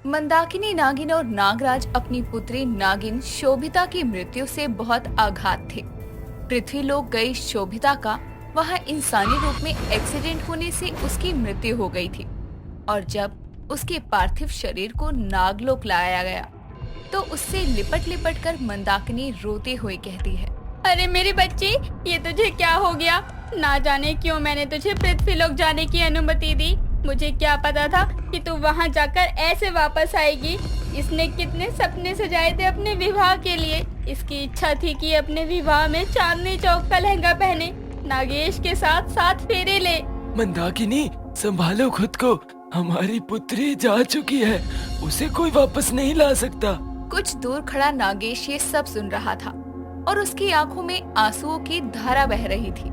मंदाकिनी नागिन और नागराज अपनी पुत्री नागिन शोभिता की मृत्यु से बहुत आघात थे। पृथ्वीलोक गई शोभिता का वहां इंसानी रूप में एक्सीडेंट होने से उसकी मृत्यु हो गई थी और जब उसके पार्थिव शरीर को नागलोक लाया गया तो उससे लिपट लिपट कर मंदाकिनी रोते हुए कहती है, अरे मेरी बच्ची, ये तुझे क्या हो गया? ना जाने क्यों मैंने तुझे पृथ्वीलोक जाने की अनुमति दी। मुझे क्या पता था कि तू वहाँ जाकर ऐसे वापस आएगी। इसने कितने सपने सजाए थे अपने विवाह के लिए। इसकी इच्छा थी कि अपने विवाह में चांदनी चौक का लहंगा पहने, नागेश के साथ 7 फेरे ले। मंदाकिनी, संभालो खुद को। हमारी पुत्री जा चुकी है, उसे कोई वापस नहीं ला सकता। कुछ दूर खड़ा नागेश ये सब सुन रहा था और उसकी आंखों में आंसुओं की धारा बह रही थी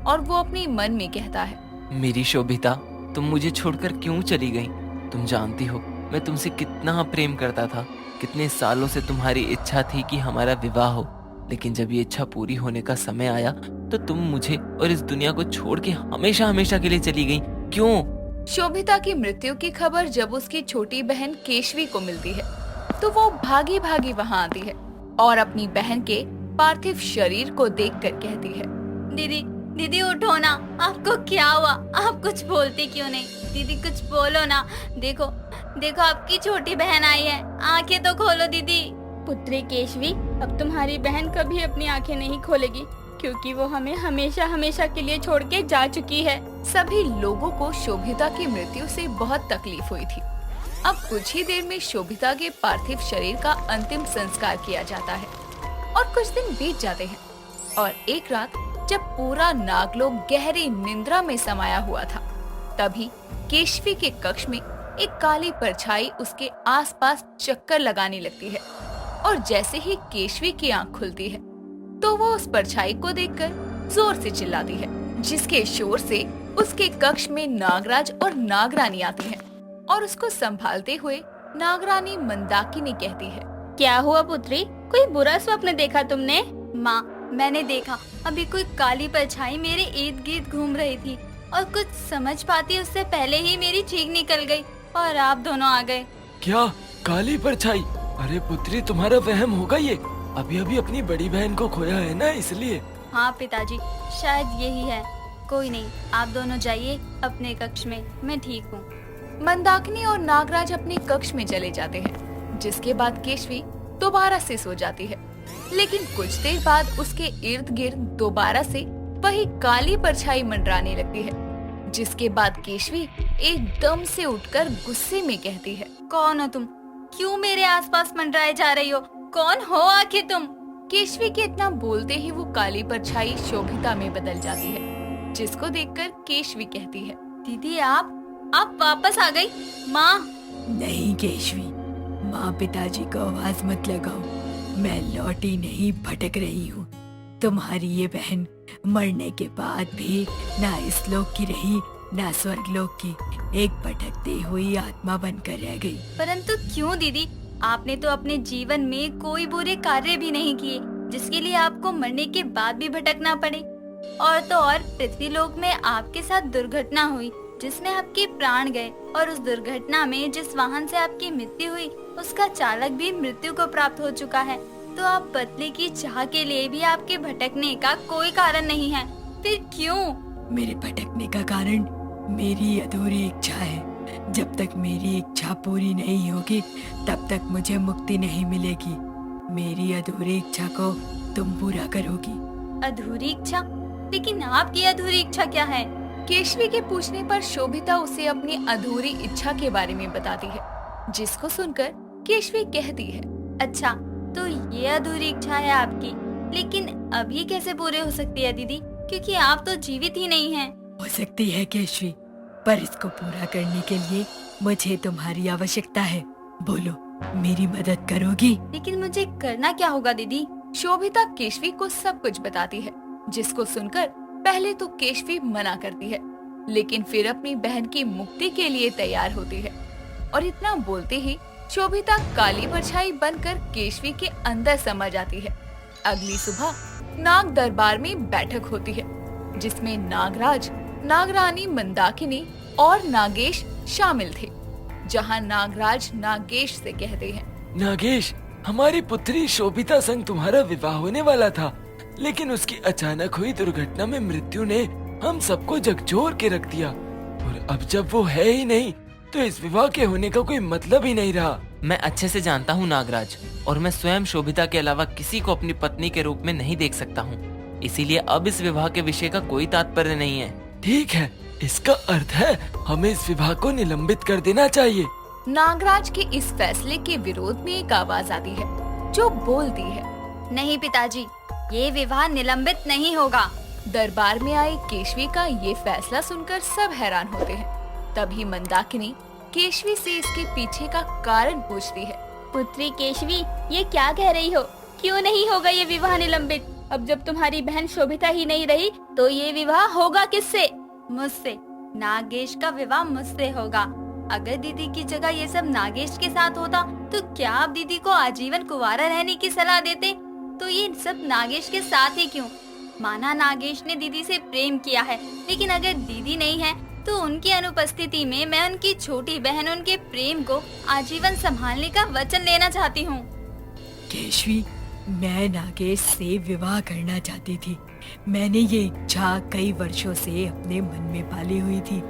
और वो अपने मन में कहता है, मेरी शोभिता, तुम मुझे छोड़कर क्यों चली गई? तुम जानती हो मैं तुमसे कितना प्रेम करता था। कितने सालों से तुम्हारी इच्छा थी कि हमारा विवाह हो, लेकिन जब ये इच्छा पूरी होने का समय आया तो तुम मुझे और इस दुनिया को छोड़ के हमेशा हमेशा के लिए चली गई। क्यों? शोभिता की मृत्यु की खबर जब उसकी छोटी बहन केशवी को मिलती है तो वो भागी भागी वहाँ आती है और अपनी बहन के पार्थिव शरीर को देखकर कहती है, दीदी, दीदी उठो ना, आपको क्या हुआ? आप कुछ बोलती क्यों नहीं? दीदी कुछ बोलो ना। देखो देखो, आपकी छोटी बहन आई है, आंखें तो खोलो दीदी। पुत्री केशवी, अब तुम्हारी बहन कभी अपनी आंखें नहीं खोलेगी क्योंकि वो हमें हमेशा हमेशा के लिए छोड़ के जा चुकी है। सभी लोगों को शोभिता की मृत्यु से बहुत तकलीफ हुई थी। अब कुछ ही देर में शोभिता के पार्थिव शरीर का अंतिम संस्कार किया जाता है और कुछ दिन बीत जाते हैं और एक रात जब पूरा नागलोक गहरी निंद्रा में समाया हुआ था, तभी केशवी के कक्ष में एक काली परछाई उसके आसपास चक्कर लगाने लगती है और जैसे ही केशवी की आंख खुलती है तो वो उस परछाई को देखकर जोर से चिल्लाती है, जिसके शोर से उसके कक्ष में नागराज और नागरानी आती हैं और उसको संभालते हुए नागरानी मंदाकिनी कहती है, क्या हुआ पुत्री? कोई बुरा स्वप्न देखा तुमने? माँ, मैंने देखा अभी कोई काली परछाई मेरे इर्द गिर्द घूम रही थी और कुछ समझ पाती उससे पहले ही मेरी चीख निकल गई और आप दोनों आ गए। क्या? काली परछाई? अरे पुत्री, तुम्हारा वहम होगा ये। अभी अभी अपनी बड़ी बहन को खोया है ना, इसलिए। हाँ पिताजी, शायद यही है। कोई नहीं, आप दोनों जाइए अपने कक्ष में, मैं ठीक हूँ। मंदाकिनी और नागराज अपने कक्ष में चले जाते हैं, जिसके बाद केशवी दोबारा से सो जाती है, लेकिन कुछ देर बाद उसके इर्द गिर्द दोबारा से वही काली परछाई मंडराने लगती है, जिसके बाद केशवी एकदम से उठकर गुस्से में कहती है, कौन हो तुम? क्यों मेरे आसपास मंडराए जा रही हो? कौन हो आखिर तुम? केशवी के इतना बोलते ही वो काली परछाई शोभिता में बदल जाती है, जिसको देखकर केशवी कहती है, दीदी आप वापस आ गई? माँ? नहीं केशवी, माँ पिताजी को आवाज मत लगाओ। मैं लौटी नहीं, भटक रही हूँ। तुम्हारी ये बहन मरने के बाद भी ना इस लोक की रही ना स्वर्ग लोक की, एक भटकती हुई आत्मा बनकर रह गई। परंतु क्यों दीदी? आपने तो अपने जीवन में कोई बुरे कार्य भी नहीं किए जिसके लिए आपको मरने के बाद भी भटकना पड़े। और तो और पृथ्वीलोक में आपके साथ दुर्घटना हुई जिसमें आपके प्राण गए और उस दुर्घटना में जिस वाहन से आपकी मृत्यु हुई उसका चालक भी मृत्यु को प्राप्त हो चुका है। तो आप पत्नी की चाह के लिए भी आपके भटकने का कोई कारण नहीं है, फिर क्यों? मेरे भटकने का कारण मेरी अधूरी इच्छा है। जब तक मेरी इच्छा पूरी नहीं होगी तब तक मुझे मुक्ति नहीं मिलेगी। मेरी अधूरी इच्छा को तुम पूरा करोगी। अधूरी इच्छा? लेकिन आपकी अधूरी इच्छा क्या है? केशवी के पूछने पर शोभिता उसे अपनी अधूरी इच्छा के बारे में बताती है, जिसको सुनकर केशवी कहती है, अच्छा तो ये अधूरी इच्छा है आपकी, लेकिन अब ये कैसे पूरे हो सकती है दीदी? क्योंकि आप तो जीवित ही नहीं हैं। हो सकती है केशवी, पर इसको पूरा करने के लिए मुझे तुम्हारी आवश्यकता है। बोलो, मेरी मदद करोगी? लेकिन मुझे करना क्या होगा दीदी? शोभिता केशवी को सब कुछ बताती है, जिसको सुनकर पहले तो केशवी मना करती है, लेकिन फिर अपनी बहन की मुक्ति के लिए तैयार होती है और इतना बोलते ही शोभिता काली परछाई बनकर केशवी के अंदर समा जाती है। अगली सुबह नाग दरबार में बैठक होती है, जिसमें नागराज, नागरानी मंदाकिनी और नागेश शामिल थे, जहाँ नागराज नागेश से कहते हैं, नागेश, हमारी पुत्री शोभिता संग तुम्हारा विवाह होने वाला था, लेकिन उसकी अचानक हुई दुर्घटना में मृत्यु ने हम सबको झकझोर के रख दिया, और अब जब वो है ही नहीं तो इस विवाह के होने का कोई मतलब ही नहीं रहा। मैं अच्छे से जानता हूँ नागराज, और मैं स्वयं शोभिता के अलावा किसी को अपनी पत्नी के रूप में नहीं देख सकता हूँ, इसीलिए अब इस विवाह के विषय का कोई तात्पर्य नहीं है। ठीक है, इसका अर्थ है हमें इस विवाह को निलंबित कर देना चाहिए। नागराज के इस फैसले के विरोध में एक आवाज आती है जो बोलती है, नहीं पिताजी, ये विवाह निलंबित नहीं होगा। दरबार में आए केशवी का ये फैसला सुनकर सब हैरान होते हैं। तभी मंदाकिनी केशवी से इसके पीछे का कारण पूछती है। पुत्री केशवी, ये क्या कह रही हो? क्यों नहीं होगा ये विवाह निलंबित? अब जब तुम्हारी बहन शोभिता ही नहीं रही तो ये विवाह होगा किससे? मुझसे। नागेश का विवाह मुझसे होगा। अगर दीदी की जगह ये सब नागेश के साथ होता तो क्या आप दीदी को आजीवन कुंवारा रहने की सलाह देते? तो ये सब नागेश के साथ ही क्यों? माना नागेश ने दीदी से प्रेम किया है, लेकिन अगर दीदी नहीं है तो उनकी अनुपस्थिति में मैं उनकी छोटी बहन उनके प्रेम को आजीवन संभालने का वचन लेना चाहती हूँ। केशवी, मैं नागेश से विवाह करना चाहती थी। मैंने ये इच्छा कई वर्षों से अपने मन में पाली हुई थी,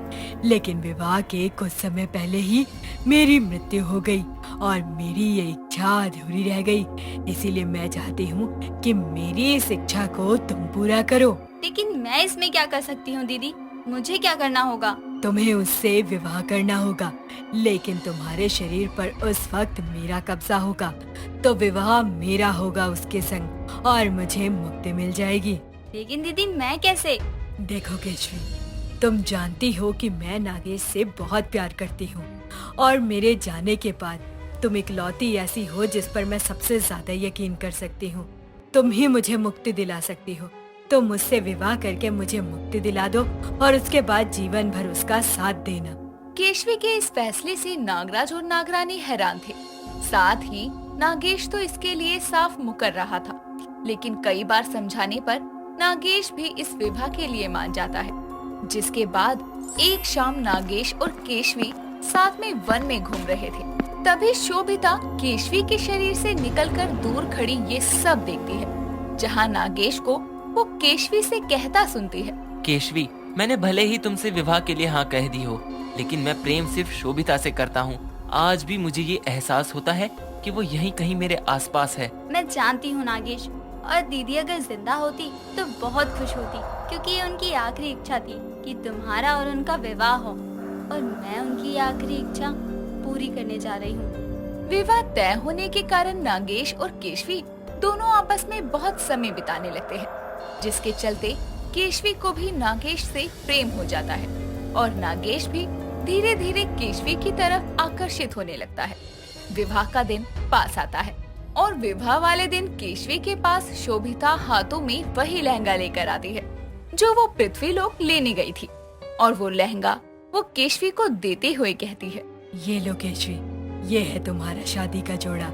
लेकिन विवाह के कुछ समय पहले ही मेरी मृत्यु हो गई और मेरी ये इच्छा अधूरी रह गई। इसीलिए मैं चाहती हूँ कि मेरी इस इच्छा को तुम पूरा करो। लेकिन मैं इसमें क्या कर सकती हूँ दीदी? मुझे क्या करना होगा? तुम्हें उससे विवाह करना होगा, लेकिन तुम्हारे शरीर पर उस वक्त मेरा कब्जा होगा, तो विवाह मेरा होगा उसके संग और मुझे मुक्ति मिल जाएगी। लेकिन दीदी, मैं कैसे? देखो केशवी, तुम जानती हो कि मैं नागेश से बहुत प्यार करती हूँ और मेरे जाने के बाद तुम इकलौती ऐसी हो जिस पर मैं सबसे ज्यादा यकीन कर सकती हूँ। तुम ही मुझे मुक्ति दिला सकती हो। तुम मुझसे विवाह करके मुझे मुक्ति दिला दो और उसके बाद जीवन भर उसका साथ देना। केशवी के इस फैसले से नागराज और नागरानी हैरान थे। साथ ही नागेश तो इसके लिए साफ मुकर रहा था, लेकिन कई बार समझाने पर नागेश भी इस विवाह के लिए मान जाता है। जिसके बाद एक शाम नागेश और केशवी साथ में वन में घूम रहे थे। तभी शोभिता केशवी के शरीर से निकलकर दूर खड़ी ये सब देखती है, जहाँ नागेश को वो केशवी से कहता सुनती है, केशवी, मैंने भले ही तुमसे विवाह के लिए हाँ कह दी हो, लेकिन मैं प्रेम सिर्फ शोभिता से करता हूँ। आज भी मुझे ये एहसास होता है कि वो यहीं कहीं मेरे आसपास है। मैं जानती हूँ नागेश, और दीदी अगर जिंदा होती तो बहुत खुश होती, क्योंकि ये उनकी आखिरी इच्छा थी कि तुम्हारा और उनका विवाह हो, और मैं उनकी आखिरी इच्छा पूरी करने जा रही हूँ। विवाह तय होने के कारण नागेश और केशवी दोनों आपस में बहुत समय बिताने लगते हैं, जिसके चलते केशवी को भी नागेश से प्रेम हो जाता है और नागेश भी धीरे धीरे केशवी की तरफ आकर्षित होने लगता है। विवाह का दिन पास आता है और विवाह वाले दिन केशवी के पास शोभिता हाथों में वही लहंगा लेकर आती है जो वो पृथ्वीलोक लेने गई थी, और वो लहंगा वो केशवी को देते हुए कहती है, ये लो केशवी, ये है तुम्हारा शादी का जोड़ा।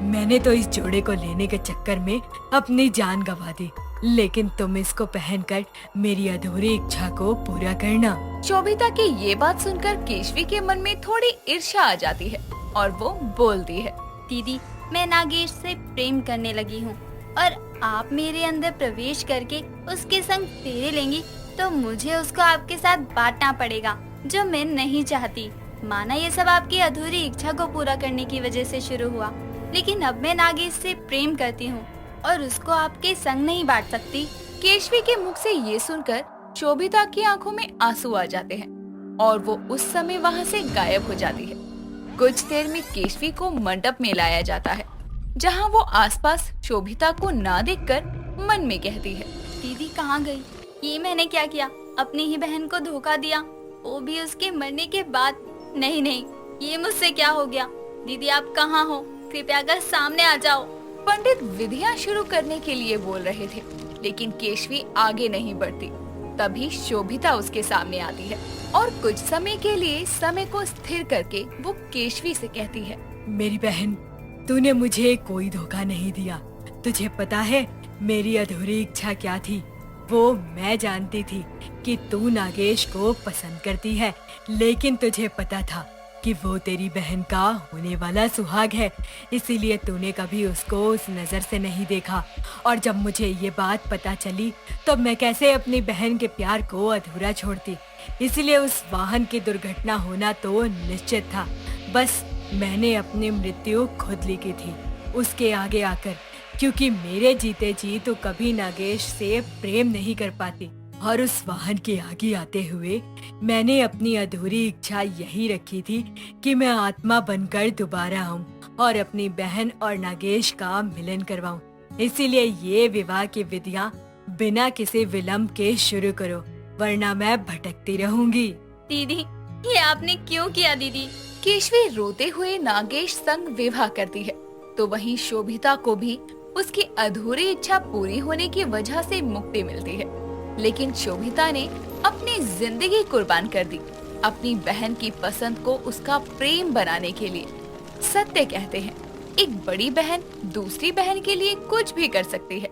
मैंने तो इस जोड़े को लेने के चक्कर में अपनी जान गंवा दी, लेकिन तुम इसको पहनकर मेरी अधूरी इच्छा को पूरा करना। शोभिता की ये बात सुनकर केशवी के मन में थोड़ी ईर्ष्या आ जाती है और वो बोलती है, दीदी, मैं नागेश से प्रेम करने लगी हूँ, और आप मेरे अंदर प्रवेश करके उसके संग फेरे लेंगी तो मुझे उसको आपके साथ बांटना पड़ेगा, जो मैं नहीं चाहती। माना ये सब आपकी अधूरी इच्छा को पूरा करने की वजह से शुरू हुआ, लेकिन अब मैं नागेश से प्रेम करती हूँ और उसको आपके संग नहीं बांट सकती। केशवी के मुख से ये सुनकर शोभिता की आंखों में आंसू आ जाते हैं और वो उस समय वहाँ से गायब हो जाती है। कुछ देर में केशवी को मंडप में लाया जाता है, जहाँ वो आसपास शोभिता को ना देखकर मन में कहती है, दीदी कहाँ गई? ये मैंने क्या किया? अपनी ही बहन को धोखा दिया, वो भी उसके मरने के बाद। नहीं नहीं, ये मुझसे क्या हो गया? दीदी आप कहाँ हो? कृपया कर सामने आ जाओ। पंडित विधियां शुरू करने के लिए बोल रहे थे, लेकिन केशवी आगे नहीं बढ़ती। तभी शोभिता उसके सामने आती है और कुछ समय के लिए समय को स्थिर करके वो केशवी से कहती है, मेरी बहन, तूने मुझे कोई धोखा नहीं दिया। तुझे पता है मेरी अधूरी इच्छा क्या थी? वो मैं जानती थी कि तू नागेश को पसंद करती है, लेकिन तुझे पता था कि वो तेरी बहन का होने वाला सुहाग है, इसीलिए तूने कभी उसको उस नजर से नहीं देखा। और जब मुझे ये बात पता चली तो मैं कैसे अपनी बहन के प्यार को अधूरा छोड़ती। इसलिए उस वाहन की दुर्घटना होना तो निश्चित था। बस मैंने अपनी मृत्यु खुद लिखी थी उसके आगे आकर, क्योंकि मेरे जीते जी तो कभी नागेश से प्रेम नहीं कर पाती। और उस वाहन के आगे आते हुए मैंने अपनी अधूरी इच्छा यही रखी थी कि मैं आत्मा बनकर दोबारा आऊं और अपनी बहन और नागेश का मिलन करवाऊं। इसीलिए ये विवाह की विधियां बिना किसी विलंब के शुरू करो, वरना मैं भटकती रहूंगी। दीदी, ये आपने क्यों किया दीदी? केशवी रोते हुए नागेश संग विवाह करती है, तो वहीं शोभिता को भी उसकी अधूरी इच्छा पूरी होने की वजह से मुक्ति मिलती है। लेकिन शोभिता ने अपनी जिंदगी कुर्बान कर दी अपनी बहन की पसंद को उसका प्रेम बनाने के लिए। सत्य कहते हैं, एक बड़ी बहन दूसरी बहन के लिए कुछ भी कर सकती है।